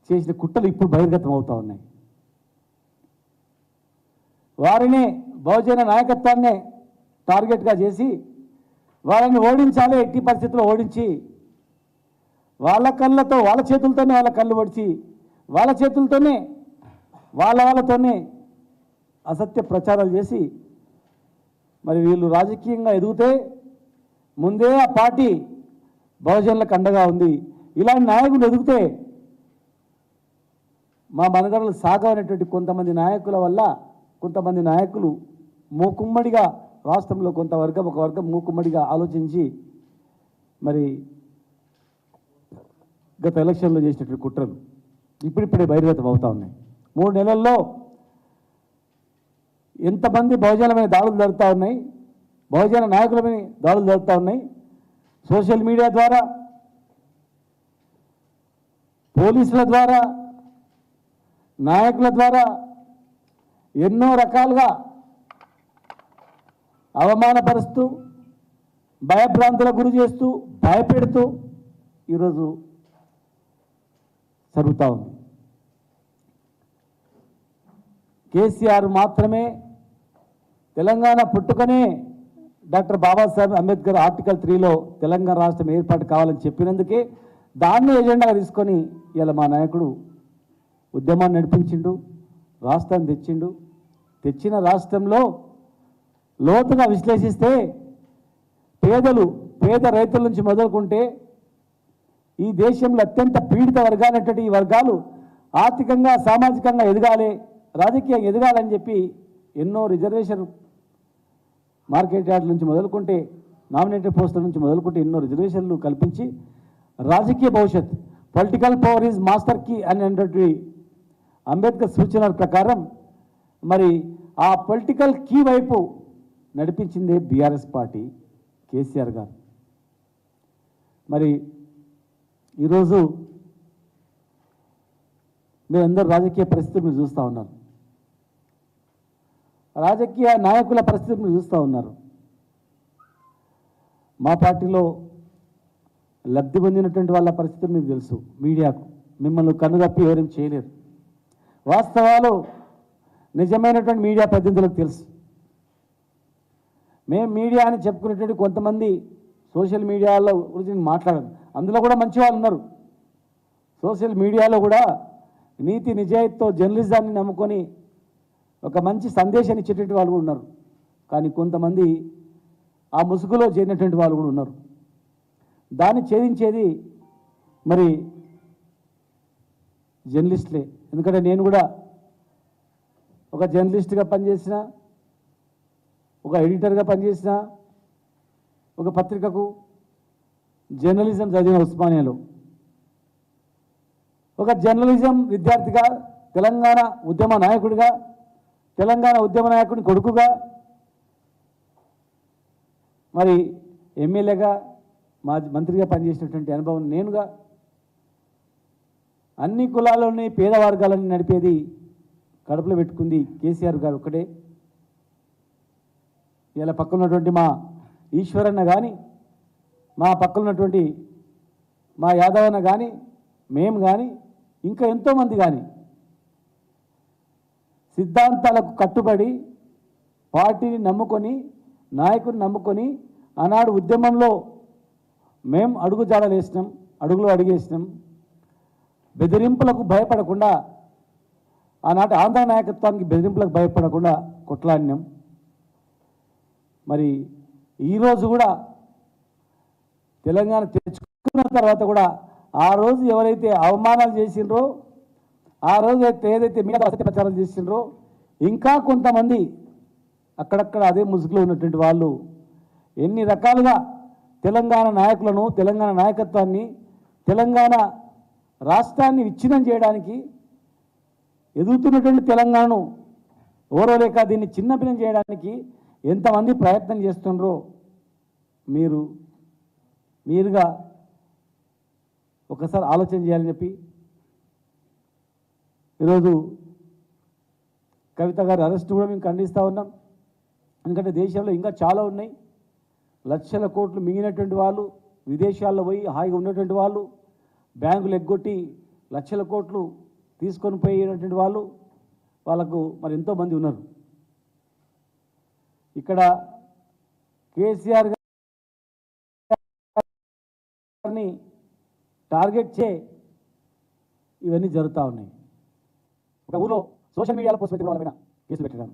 చేసిన కుట్రలు ఇప్పుడు బహిర్గతం అవుతా ఉన్నాయి. వారిని బహుజన నాయకత్వాన్ని టార్గెట్గా చేసి వాళ్ళని ఓడించాలి, ఎట్టి పరిస్థితుల్లో ఓడించి వాళ్ళ కళ్ళతో వాళ్ళ చేతులతోనే వాళ్ళ కళ్ళు పొడిచి వాళ్ళ చేతులతోనే వాళ్ళతోనే అసత్య ప్రచారాలు చేసి మరి వీళ్ళు రాజకీయంగా ఎదిగితే ముందే ఆ పార్టీ బహుజనులకు అండగా ఉంది. ఇలాంటి నాయకులు ఎదిగితే మా మనగడలు సాగవనేటువంటి కొంతమంది నాయకుల వల్ల కొంతమంది నాయకులు మూకుమ్మడిగా రాష్ట్రంలో ఒక వర్గం మూకుమ్మడిగా ఆలోచించి మరి గత ఎలక్షన్లో చేసినటువంటి కుట్రలు ఇప్పుడిప్పుడే బహిర్గతం అవుతా ఉన్నాయి. 3 నెలల్లో ఎంతమంది బహుజనుల మీద దాడులు జరుగుతూ ఉన్నాయి, బహుజన నాయకుల మీద దాడులు జరుగుతూ ఉన్నాయి. సోషల్ మీడియా ద్వారా, పోలీసుల ద్వారా, నాయకుల ద్వారా ఎన్నో రకాలుగా అవమానపరుస్తూ భయభ్రాంతులకు గురి చేస్తూ భయపెడుతూ ఈరోజు జరుగుతూ ఉంది. కేసీఆర్ మాత్రమే తెలంగాణ పుట్టుకనే డాక్టర్ బాబాసాహెబ్ అంబేద్కర్ ఆర్టికల్ 3లో తెలంగాణ రాష్ట్రం ఏర్పాటు కావాలని చెప్పినందుకే దాన్ని ఎజెండాగా తీసుకొని ఇలా మా నాయకుడు ఉద్యమాన్ని నడిపించిండు, రాష్ట్రాన్ని తెచ్చిండు. తెచ్చిన రాష్ట్రంలో లోతుగా విశ్లేషిస్తే పేద రైతుల నుంచి మొదలుకుంటే ఈ దేశంలో అత్యంత పీడిత వర్గాలైనటువంటి ఈ వర్గాలు ఆర్థికంగా సామాజికంగా ఎదగాలి, రాజకీయంగా ఎదగాలని చెప్పి ఎన్నో రిజర్వేషన్ మార్కెట్ యార్డ్ నుంచి మొదలుకుంటే నామినేటెడ్ పోస్టుల నుంచి మొదలుకుంటే ఎన్నో రిజర్వేషన్లు కల్పించి రాజకీయ భవిష్యత్ political power is master key అనేటువంటి అంబేద్కర్ సూచనల ప్రకారం మరి ఆ పొలిటికల్ కీ వైపు నడిపించిందే బీఆర్ఎస్ పార్టీ, కేసీఆర్ గారు. మరి ఈరోజు మీరందరూ రాజకీయ పరిస్థితులు మీరు చూస్తూ ఉన్నారు, రాజకీయ నాయకుల పరిస్థితి మీరు చూస్తూ ఉన్నారు. మా పార్టీలో లబ్ధి పొందినటువంటి వాళ్ళ పరిస్థితి మీకు తెలుసు. మీడియాకు మిమ్మల్ని కన్నుగప్పి ఎవరేం చేయలేరు. వాస్తవాలు నిజమైనటువంటి మీడియా ప్రతినిధులకు తెలుసు. మేము మీడియా అని చెప్పుకునేటువంటి కొంతమంది సోషల్ మీడియాలో గురించి మాట్లాడరు, అందులో కూడా మంచి వాళ్ళు ఉన్నారు. సోషల్ మీడియాలో కూడా నీతి నిజాయితీతో జర్నలిజాన్ని నమ్ముకొని ఒక మంచి సందేశాన్ని ఇచ్చేటువంటి వాళ్ళు కూడా ఉన్నారు. కానీ కొంతమంది ఆ ముసుగులో చేరినటువంటి వాళ్ళు కూడా ఉన్నారు. దాన్ని ఛేదించేది మరి జర్నలిస్టులే. ఎందుకంటే నేను కూడా ఒక జర్నలిస్ట్గా పనిచేసిన, ఒక ఎడిటర్గా పనిచేసిన, ఒక పత్రికకు జర్నలిజం చదివిన ఉస్మానియాలో, ఒక జర్నలిజం విద్యార్థిగా, తెలంగాణ ఉద్యమ నాయకుడిగా, తెలంగాణ ఉద్యమ నాయకుడి కొడుకుగా, మరి ఎమ్మెల్యేగా, మంత్రిగా పనిచేసినటువంటి అనుభవం నేనుగా, అన్ని కులాలని పేద వర్గాలని నడిపేది కడుపులో పెట్టుకుంది కేసీఆర్ గారు ఒక్కటే. ఇలా పక్కన ఉన్నటువంటి మా ఈశ్వరన్న కానీ, మా పక్కన ఉన్నటువంటి మా యాదవన్న కానీ, మేము కానీ, ఇంకా ఎంతోమంది కానీ సిద్ధాంతాలకు కట్టుబడి పార్టీని నమ్ముకొని, నాయకుని నమ్ముకొని ఆనాడు ఉద్యమంలో మేము అడుగులు అడిగేసినాం. బెదిరింపులకు భయపడకుండా, ఆనాటి ఆంధ్ర నాయకత్వానికి బెదిరింపులకు భయపడకుండా కొట్లాడినాం. మరి ఈరోజు కూడా తెలంగాణ తెచ్చుకున్న తర్వాత కూడా ఆ రోజు ఎవరైతే అవమానాలు చేసిండ్రో, ఆ రోజు ఏదైతే మీద అసత్య ప్రచారం చేసిండ్రో, ఇంకా కొంతమంది అక్కడక్కడ అదే ముసుగులో ఉన్నటువంటి వాళ్ళు ఎన్ని రకాలుగా తెలంగాణ నాయకులను, తెలంగాణ నాయకత్వాన్ని, తెలంగాణ రాష్ట్రాన్ని విచ్ఛిన్నం చేయడానికి, ఎదుగుతున్నటువంటి తెలంగాణను ఓరవలేక దీన్ని చిన్నపిన్నం చేయడానికి ఎంతమంది ప్రయత్నం చేస్తున్నారో మీరుగా ఒకసారి ఆలోచన చేయాలని చెప్పి ఈరోజు కవిత గారి అరెస్ట్ కూడా మేము ఖండిస్తూ ఉన్నాం. ఎందుకంటే దేశంలో ఇంకా చాలా ఉన్నాయి. లక్షల కోట్లు మింగినటువంటి వాళ్ళు, విదేశాల్లో పోయి హాయిగా ఉన్నటువంటి వాళ్ళు, బ్యాంకులు ఎగ్గొట్టి లక్షల కోట్లు తీసుకొని పోయినటువంటి వాళ్ళకు మరి ఎంతోమంది ఉన్నారు. ఇక్కడ కేసీఆర్ గారిని టార్గెట్ చే ఇవన్నీ జరుగుతూ ఉన్నాయి. ఒక ఊళ్ళో సోషల్ మీడియాలో పోస్ట్ పెట్టిన వాళ్ళ మీద కేసులు పెట్టడం,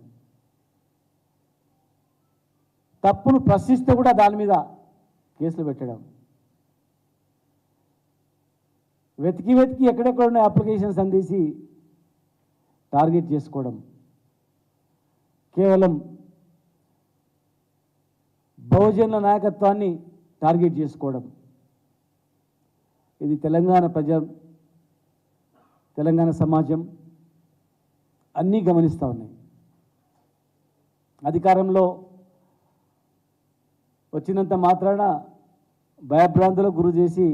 తప్పును ప్రశ్నిస్తే కూడా దాని మీద కేసులు పెట్టడం, వెతికి ఎక్కడెక్కడ ఉన్న అప్లికేషన్స్ అందేసి టార్గెట్ చేసుకోవడం, కేవలం బహుజనుల నాయకత్వాన్ని టార్గెట్ చేసుకోవడం, ఇది తెలంగాణ సమాజం అన్నీ గమనిస్తూ ఉన్నాయి. అధికారంలో వచ్చినంత మాత్రాన భయభ్రాంతులకు గురి చేసి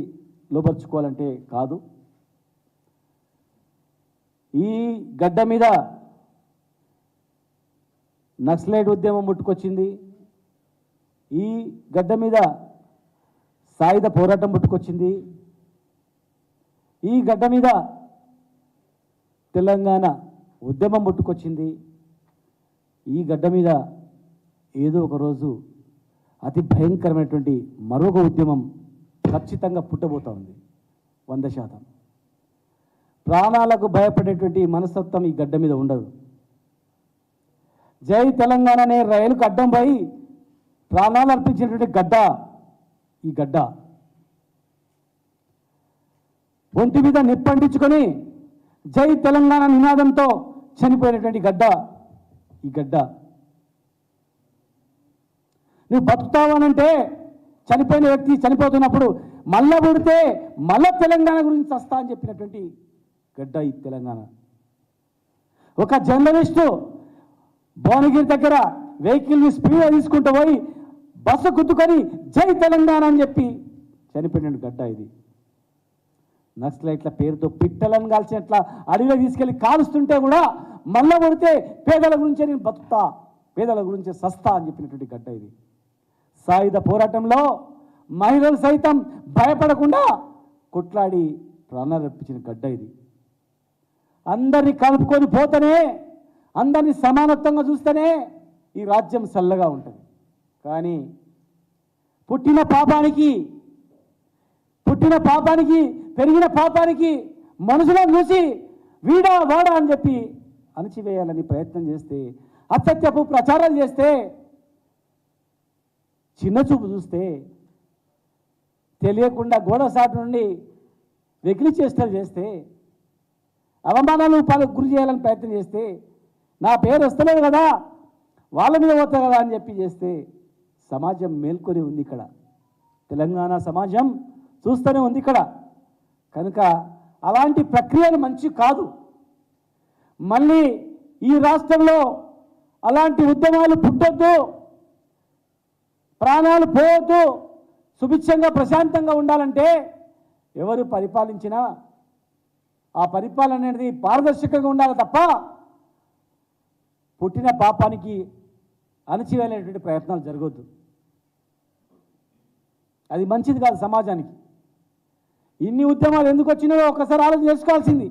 లోపరుచుకోవాలంటే కాదు. ఈ గడ్డ మీద నక్సలైట్ ఉద్యమం ముట్టుకొచ్చింది, ఈ గడ్డ మీద సాయుధ పోరాటం ముట్టుకొచ్చింది, ఈ గడ్డ మీద తెలంగాణ ఉద్యమం ముట్టుకొచ్చింది, ఈ గడ్డ మీద ఏదో ఒకరోజు అతి భయంకరమైనటువంటి మరొక ఉద్యమం ఖచ్చితంగా పుట్టబోతా ఉంది. 100%. ప్రాణాలకు భయపడేటువంటి మనస్తత్వం ఈ గడ్డ మీద ఉండదు. జై తెలంగాణ అనే రైలుకు అడ్డం పోయి ప్రాణాలు అర్పించినటువంటి గడ్డ ఈ గడ్డ. ఒంటి మీద నిప్పండించుకొని జై తెలంగాణ నినాదంతో చనిపోయినటువంటి గడ్డ ఈ గడ్డ. నువ్వు బతుకుతావనంటే చనిపోయిన వ్యక్తి చనిపోతున్నప్పుడు మళ్ళా పుడితే మళ్ళా తెలంగాణ గురించి వస్తా అని చెప్పినటువంటి గడ్డ ఈ తెలంగాణ. ఒక జర్నలిస్టు భువనగిరి దగ్గర వెహికల్ని స్పీడ్గా తీసుకుంటూ పోయి బస్సు గుద్దుకొని జై తెలంగాణ అని చెప్పి చనిపోయిన గడ్డ ఇది. నక్సలైట్ల పేరుతో పిట్టలను కాల్చినట్ల అడవిలో తీసుకెళ్లి కాలుస్తుంటే కూడా మళ్ళా పడితే పేదల గురించే నేను బతుకుతా, పేదల గురించే సస్తా అని చెప్పినటువంటి గడ్డ ఇది. సాయుధ పోరాటంలో మహిళలు సైతం భయపడకుండా కొట్లాడి ప్రాణాలు అర్పించిన గడ్డ ఇది. అందరినీ కలుపుకొని పోతేనే, అందరినీ సమానత్వంగా చూస్తేనే ఈ రాజ్యం చల్లగా ఉంటుంది. కానీ పుట్టిన పాపానికి పెరిగిన పాపానికి మనుషులను చూసి వీడా వాడా అని చెప్పి అణచివేయాలని ప్రయత్నం చేస్తే, అసత్యపు ప్రచారం చేస్తే, చిన్నచూపు చూస్తే, తెలియకుండా గోడసాటు నుండి వెకిలి చేష్టలు చేస్తే, అవమానాలు గురి చేయాలని ప్రయత్నం చేస్తే, నా పేరు వస్తలేదు కదా వాళ్ళ మీద పోతా కదా అని చెప్పి చేస్తే సమాజం మేల్కొని ఉంది. ఇక్కడ తెలంగాణ సమాజం చూస్తూనే ఉంది ఇక్కడ. కనుక అలాంటి ప్రక్రియలు మంచి కాదు. మళ్ళీ ఈ రాష్ట్రంలో అలాంటి ఉద్యమాలు పుట్టొద్దు, ప్రాణాలు పోవద్దు, సుభిక్షంగా ప్రశాంతంగా ఉండాలంటే ఎవరు పరిపాలించినా ఆ పరిపాలన అనేది పారదర్శకంగా ఉండాలి తప్ప పుట్టిన పాపానికి అణచివేలేటువంటి ప్రయత్నాలు జరగొద్దు. అది మంచిది కాదు సమాజానికి. ఇన్ని ఉద్యమాలు ఎందుకు వచ్చినాయో ఒక్కసారి ఆలోచన చేసుకోవాల్సింది.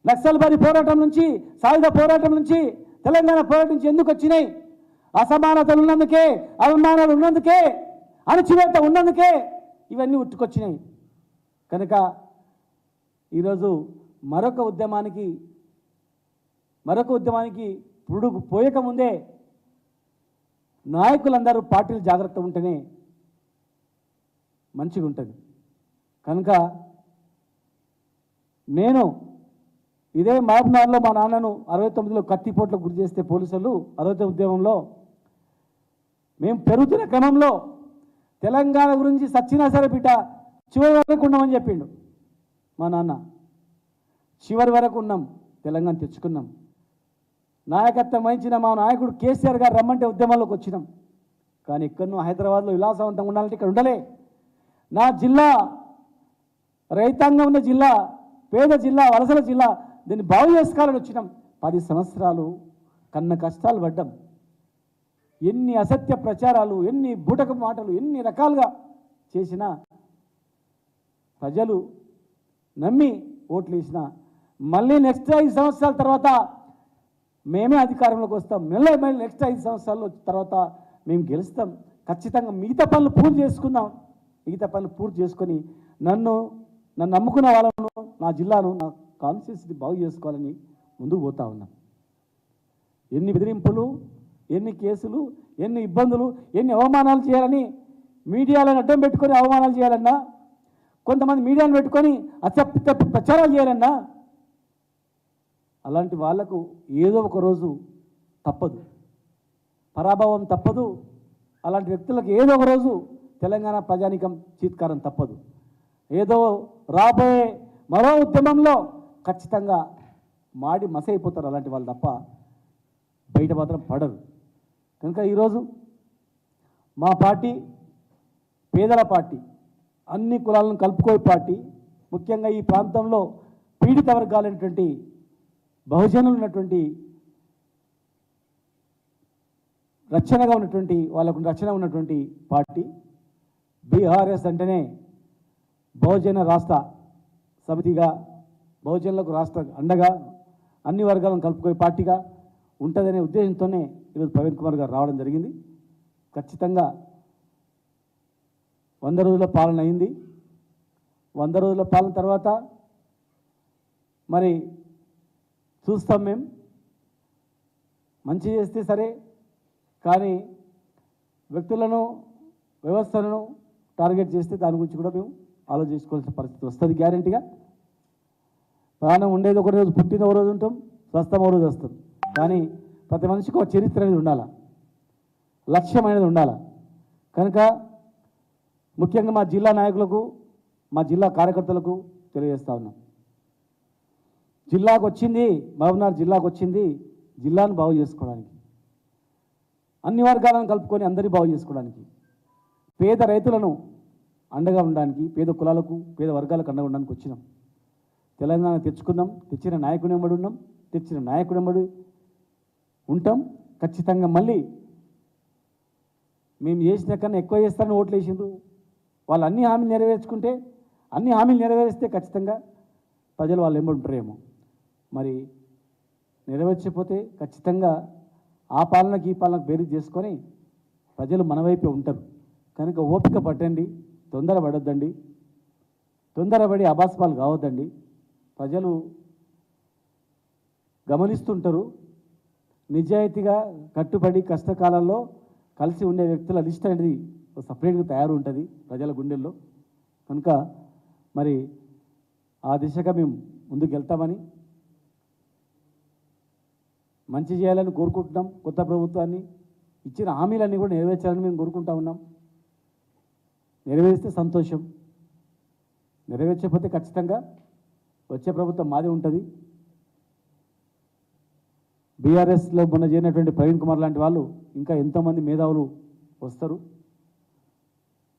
నక్సల్బరీ పోరాటం నుంచి, సాయుధ పోరాటం నుంచి, తెలంగాణ పోరాటం నుంచి ఎందుకు వచ్చినాయి? అసమానతలు ఉన్నందుకే, అవమానాలు ఉన్నందుకే, అణచివేత ఉన్నందుకే ఇవన్నీ ఉట్టుకొచ్చినాయి. కనుక ఈరోజు మరొక ఉద్యమానికి పురుడు పోయకముందే నాయకులందరూ పార్టీలు జాగ్రత్త ఉంటేనే మంచిగా ఉంటుంది. కనుక నేను ఇదే మహబూబ్నగర్లో మా నాన్నను 69లో కత్తిపోట్లకు గురి చేస్తే పోలీసులు 69 ఉద్యమంలో మేము పెరుగుతున్న క్రమంలో తెలంగాణ గురించి సచ్చినా సరే బిడ్డ చివరి వరకు ఉన్నామని చెప్పిండు మా నాన్న. చివరి వరకు ఉన్నాం, తెలంగాణ తెచ్చుకున్నాం. నాయకత్వం వహించిన మా నాయకుడు కేసీఆర్ గారు రమ్మంటే ఉద్యమాల్లోకి వచ్చినాం. కానీ ఎక్కడనో హైదరాబాద్లో విలాసవంతంగా ఉండాలంటే ఇక్కడ ఉండలే. నా జిల్లా రైతాంగం ఉన్న జిల్లా, పేద జిల్లా, వలసల జిల్లా, దీన్ని బాగు చేసుకోవాలని వచ్చినాం. 10 సంవత్సరాలు కన్న కష్టాలు పడ్డాం. ఎన్ని అసత్య ప్రచారాలు, ఎన్ని బూటక మాటలు, ఎన్ని రకాలుగా చేసినా ప్రజలు నమ్మి ఓట్లు వేసిన మళ్ళీ నెక్స్ట్ 5 సంవత్సరాల తర్వాత మేమే అధికారంలోకి వస్తాం, మళ్ళీ నెక్స్ట్ 5 సంవత్సరాల తర్వాత మేము గెలుస్తాం, ఖచ్చితంగా మిగతా పనులు పూర్తి చేసుకుందాం, మిగతా పనులు పూర్తి చేసుకొని నన్ను నమ్ముకున్న వాళ్ళను, నా జిల్లాను, నా కాన్స్టిట్యూన్సీని బాగు చేసుకోవాలని ముందుకు పోతా ఉన్నాం. ఎన్ని బెదిరింపులు, ఎన్ని కేసులు, ఎన్ని ఇబ్బందులు, ఎన్ని అవమానాలు చేయాలని మీడియాలను అడ్డం పెట్టుకొని అవమానాలు చేయాలన్నా, కొంతమంది మీడియాను పెట్టుకొని తప్పు ప్రచారాలు చేయాలన్నా, అలాంటి వాళ్లకు ఏదో ఒక రోజు తప్పదు, పరాభవం తప్పదు. అలాంటి వ్యక్తులకు ఏదో ఒక రోజు తెలంగాణ ప్రజానీకం చీత్కారం తప్పదు. ఏదో రాబోయే మరో ఉద్యమంలో ఖచ్చితంగా మాడి మసైపోతారు అలాంటి వాళ్ళు తప్ప బయట మాత్రం పడరు. కనుక ఈరోజు మా పార్టీ పేదల పార్టీ, అన్ని కులాలను కలుపుకోే పార్టీ, ముఖ్యంగా ఈ ప్రాంతంలో పీడిత వర్గాలైనటువంటి బహుజనులు ఉన్నటువంటి రక్షణగా ఉన్నటువంటి వాళ్ళకు రక్షణ ఉన్నటువంటి పార్టీ బీఆర్ఎస్ అంటేనే బహుజన రాష్ట్ర సమితిగా, బహుజనులకు రాష్ట్ర అండగా, అన్ని వర్గాలను కలుపుకోే పార్టీగా ఉంటుందనే ఉద్దేశంతోనే ఈరోజు ప్రవీణ్ కుమార్ గారు రావడం జరిగింది. ఖచ్చితంగా 100 రోజుల పాలన అయింది. 100 రోజుల పాలన తర్వాత మరి చూస్తాం, మేము మంచి చేస్తే సరే, కానీ వ్యక్తులను, వ్యవస్థలను టార్గెట్ చేస్తే దాని గురించి కూడా మేము ఆలోచించుకోవాల్సిన పరిస్థితి వస్తుంది. గ్యారెంటీగా ప్రాణం ఉండేది ఒక రోజు, పుట్టిన ఒక రోజు ఉంటాం, స్వస్థం ఒక రోజు వస్తాం. కానీ ప్రతి మనిషికి ఒక చరిత్ర అనేది ఉండాలి, లక్ష్యం అనేది ఉండాలి. కనుక ముఖ్యంగా మా జిల్లా నాయకులకు, మా జిల్లా కార్యకర్తలకు తెలియజేస్తా ఉన్నాం, జిల్లాకు వచ్చింది, మహబూబ్నగర్ జిల్లాకు వచ్చింది జిల్లాను బాగు చేసుకోవడానికి, అన్ని వర్గాలను కలుపుకొని అందరినీ బాగు చేసుకోవడానికి, పేద రైతులను అండగా ఉండడానికి, పేద కులాలకు, పేద వర్గాలకు అండగా ఉండడానికి వచ్చినాం. తెలంగాణ తెచ్చుకున్నాం, తెచ్చిన నాయకుడు వెంబడి ఉన్నాం, తెచ్చిన నాయకుడు వెంబడి ఉంటాం. ఖచ్చితంగా మళ్ళీ మేము చేసిన కన్నా ఎక్కువ చేస్తారని ఓట్లు వేసిండ్రు. వాళ్ళు అన్ని హామీలు నెరవేర్చుకుంటే, అన్ని హామీలు నెరవేరిస్తే ఖచ్చితంగా ప్రజలు వాళ్ళు వెంబడి ఉంటారేమో. మరి నెరవేర్చకపోతే ఖచ్చితంగా ఆ పాలనకి ఈ పాలనకు బేరీజ్ చేసుకొని ప్రజలు మన వైపే ఉంటారు. కనుక ఓపిక పట్టండి, తొందరపడొద్దండి, తొందరపడి అబాస్పాలు కావద్దండి. ప్రజలు గమనిస్తుంటారు. నిజాయితీగా కట్టుబడి కష్టకాలంలో కలిసి ఉండే వ్యక్తుల లిస్ట్ అనేది సపరేట్గా తయారు ఉంటుంది ప్రజల గుండెల్లో. కనుక మరి ఆ దిశగా మేము ముందుకు వెళ్తామని, మంచి చేయాలని కోరుకుంటున్నాం. కొత్త ప్రభుత్వాన్ని ఇచ్చిన హామీలన్నీ కూడా నెరవేర్చాలని మేము కోరుకుంటా ఉన్నాం. నెరవేరిస్తే సంతోషం, నెరవేర్చకపోతే ఖచ్చితంగా వచ్చే ప్రభుత్వం మాదే ఉంటుంది. బీఆర్ఎస్లో మొన్న చేరినటువంటి ప్రవీణ్ కుమార్ లాంటి వాళ్ళు ఇంకా ఎంతోమంది మేధావులు వస్తారు.